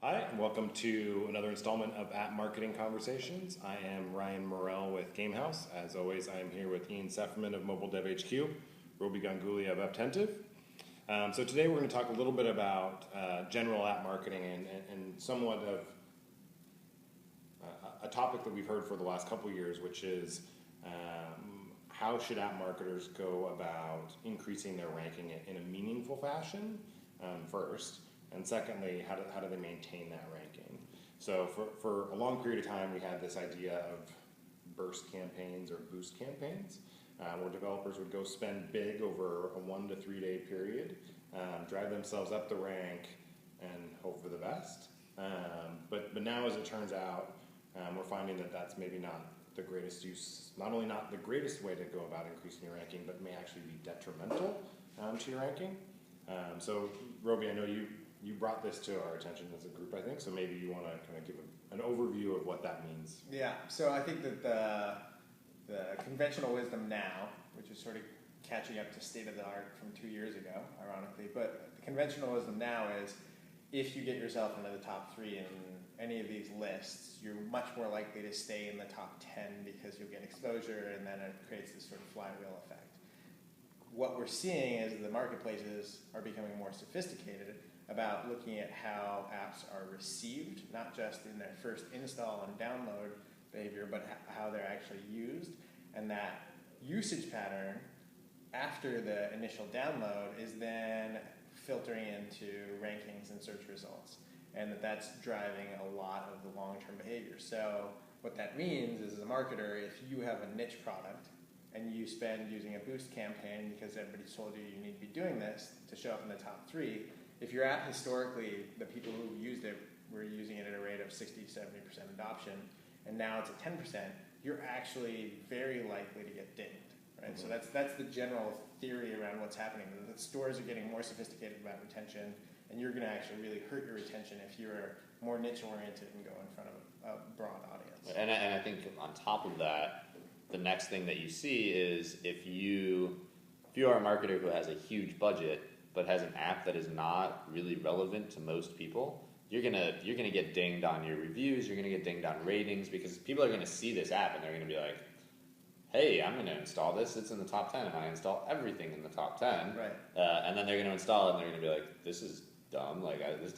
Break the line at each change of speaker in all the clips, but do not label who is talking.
Hi, and welcome to another installment of App Marketing Conversations. I am Ryan Morel with GameHouse. As always, I am here with Ian Sefferman of MobileDevHQ, Robi Ganguly of Apptentive. So today we're going to talk a little bit about general app marketing and somewhat of a topic that we've heard for the last couple of years, which is how should app marketers go about increasing their ranking in a meaningful fashion first, and secondly, how do they maintain that ranking? So for a long period of time, we had this idea of burst campaigns or boost campaigns, where developers would go spend big over a 1 to 3 day period, drive themselves up the rank, and hope for the best. But now, as it turns out, we're finding that that's maybe not the greatest use, not only not the greatest way to go about increasing your ranking, but may actually be detrimental to your ranking. So, Robi, I know you brought this to our attention as a group, I think, so maybe you want to kind of give an overview of what that means.
Yeah, so I think that the conventional wisdom now, which is sort of catching up to state of the art from 2 years ago, ironically, but the conventional wisdom now is if you get yourself into the top 3 in any of these lists, you're much more likely to stay in the top 10 because you'll get exposure, and then it creates this sort of flywheel effect. What we're seeing is the marketplaces are becoming more sophisticated about looking at how apps are received, not just in their first install and download behavior, but how they're actually used. And that usage pattern after the initial download is then filtering into rankings and search results. And that's driving a lot of the long-term behavior. So what that means is, as a marketer, if you have a niche product and you spend using a boost campaign because everybody's told you you need to be doing this to show up in the top 3, if your app historically, the people who used it were using it at a rate of 60, 70% adoption, and now it's at 10%, you're actually very likely to get dinged, right? Mm-hmm. So that's the general theory around what's happening. The stores are getting more sophisticated about retention, and you're going to actually really hurt your retention if you're more niche-oriented and go in front of a broad audience.
And I think on top of that, the next thing that you see is if you are a marketer who has a huge budget but has an app that is not really relevant to most people, you're gonna get dinged on your reviews, you're gonna get dinged on ratings, because people are gonna see this app and they're gonna be like, hey, I'm gonna install this, it's in the top 10, and I install everything in the top 10.
Right.
And then they're gonna install it and they're gonna be like, this is dumb, like this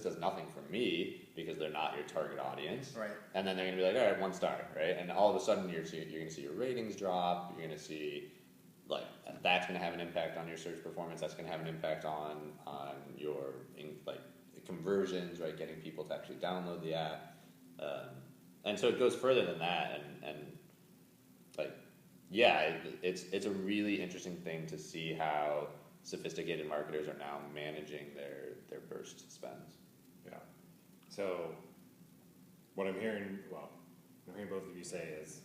does nothing for me, because they're not your target audience.
Right.
And then they're gonna be like, all right, 1 star, right? And all of a sudden you're gonna see your ratings drop, you're gonna see, like, that's going to have an impact on your search performance. That's going to have an impact on your conversions, right? Getting people to actually download the app, and so it goes further than that. And like, yeah, it's a really interesting thing to see how sophisticated marketers are now managing their burst spends.
Yeah. So what I'm hearing both of you say is,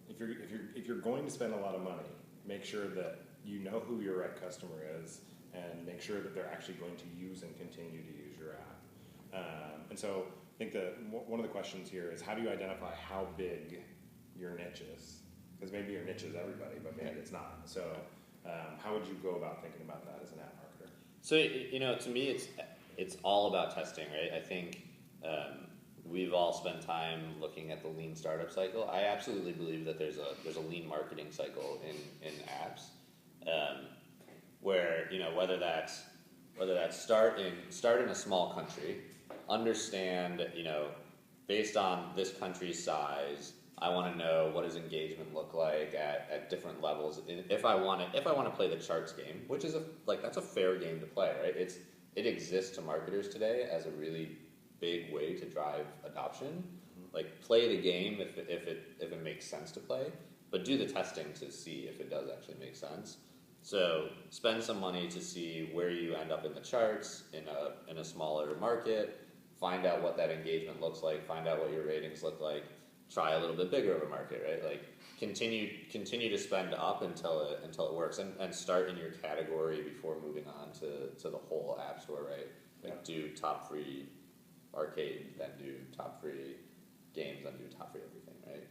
if you're going to spend a lot of money, make sure that you know who your right customer is, and make sure that they're actually going to use and continue to use your app. And so I think that one of the questions here is, how do you identify how big your niche is? Because maybe your niche is everybody, but maybe it's not. So how would you go about thinking about that as an app marketer?
So, to me, it's all about testing, right? I think we've all spent time looking at the lean startup cycle. I absolutely believe that there's a lean marketing cycle in apps, where whether that's start in a small country, understand based on this country's size, I want to know what does engagement look like at different levels. If I want to play the charts game, which is that's a fair game to play, right? It exists to marketers today as a really big way to drive adoption. Mm-hmm. Like, play the game if it makes sense to play, but do the testing to see if it does actually make sense. So spend some money to see where you end up in the charts in a smaller market. Find out what that engagement looks like. Find out what your ratings look like. Try a little bit bigger of a market, right? Like, continue to spend up until it works, and start in your category before moving on to the whole app store, right? Like, do top 3 arcade, then do top 3 games, then do top 3 everything, right?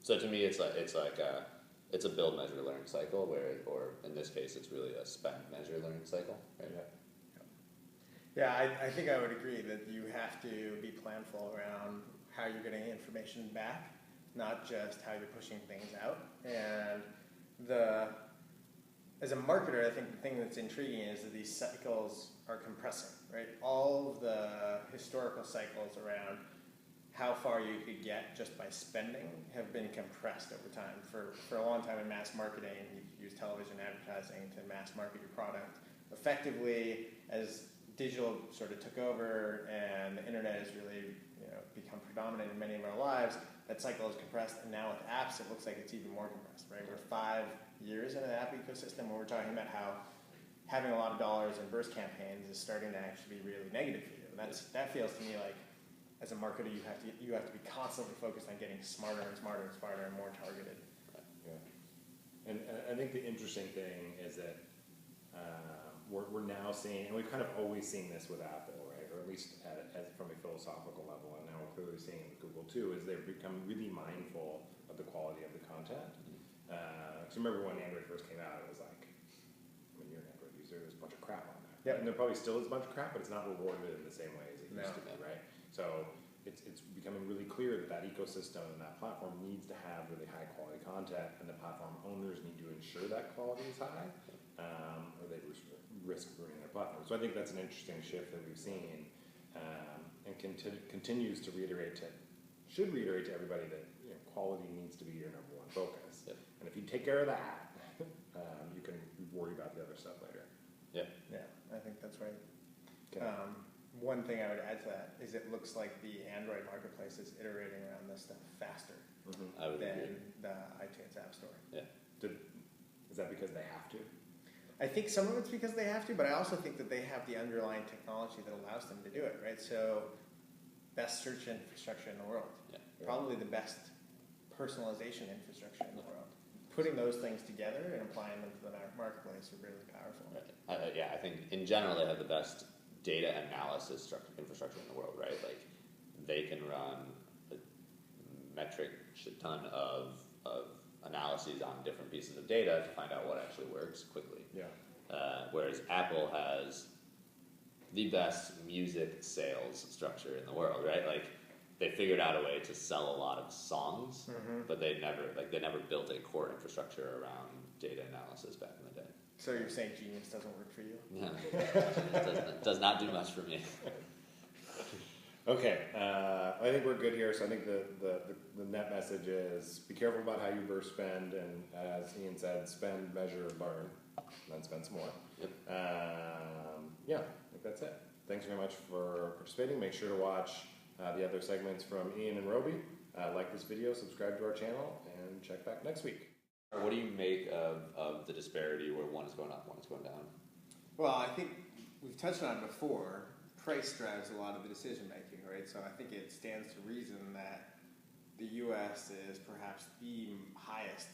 So to me, it's a build, measure, learn cycle, or in this case, it's really a spend, measure, learn cycle, right?
Yeah. Yeah, I think I would agree that you have to be planful around how you're getting information back, not just how you're pushing things out. And as a marketer, I think the thing that's intriguing is that these cycles are compressing, right? All of the historical cycles around how far you could get just by spending have been compressed over time. For a long time in mass marketing, you could use television advertising to mass market your product. Effectively, as digital sort of took over and the internet has really become predominant in many of our lives, that cycle is compressed, and now with apps, it looks like it's even more compressed, right? We're 5 years in an app ecosystem where we're talking about how having a lot of dollars in burst campaigns is starting to actually be really negative for you. And that feels to me like, as a marketer, you have to be constantly focused on getting smarter and smarter and smarter and more targeted.
Yeah. And I think the interesting thing is that we're now seeing, and we've kind of always seen this with Apple, right? Or at least from a philosophical level, and now we're clearly seeing it with Google too, is they've become really mindful of the quality of the content. Because remember when Android first came out, it was like, when you're an Android user, there's a bunch of crap on there.
Yep.
And there probably still is a bunch of crap, but it's not rewarded in the same way as it used to be, right? So it's becoming really clear that ecosystem and that platform needs to have really high quality content, and the platform owners need to ensure that quality is high, or they risk ruining their platform. So I think that's an interesting shift that we've seen, and continues to should reiterate to everybody that quality needs to be your number one focus.
Yep.
And if you take care of that, you can worry about the other stuff later.
Yeah.
Yeah, I think that's right.
Okay.
One thing I would add to that is it looks like the Android marketplace is iterating around this stuff faster
I would
than
agree.
the iTunes App Store.
Yeah.
Is that because they have to?
I think some of it's because they have to, but I also think that they have the underlying technology that allows them to do it, right? So, best search infrastructure in the world.
Yeah.
Probably the best personalization infrastructure in the world. Putting those things together and applying them to the marketplace are really powerful.
Right. Yeah, I think in general they have the best data analysis infrastructure in the world, right? Like, they can run a metric shit ton of analyses on different pieces of data to find out what actually works quickly.
Yeah.
Whereas Apple has the best music sales structure in the world, right? Like, they figured out a way to sell a lot of songs, but they never built a core infrastructure around data analysis back in the day.
So you're saying Genius doesn't work for you?
No, it does not do much for me.
Okay, I think we're good here. So I think the net message is be careful about how you burst spend, and as Ian said, spend, measure, learn, and then spend some more.
Yep.
Yeah, I think that's it. Thanks very much for participating. Make sure to watch the other segments from Ian and Robi. Like this video, subscribe to our channel, and check back next week.
What do you make of the disparity where one is going up, one is going down?
Well, I think we've touched on it before. Price drives a lot of the decision making, right? So I think it stands to reason that the U.S. is perhaps the highest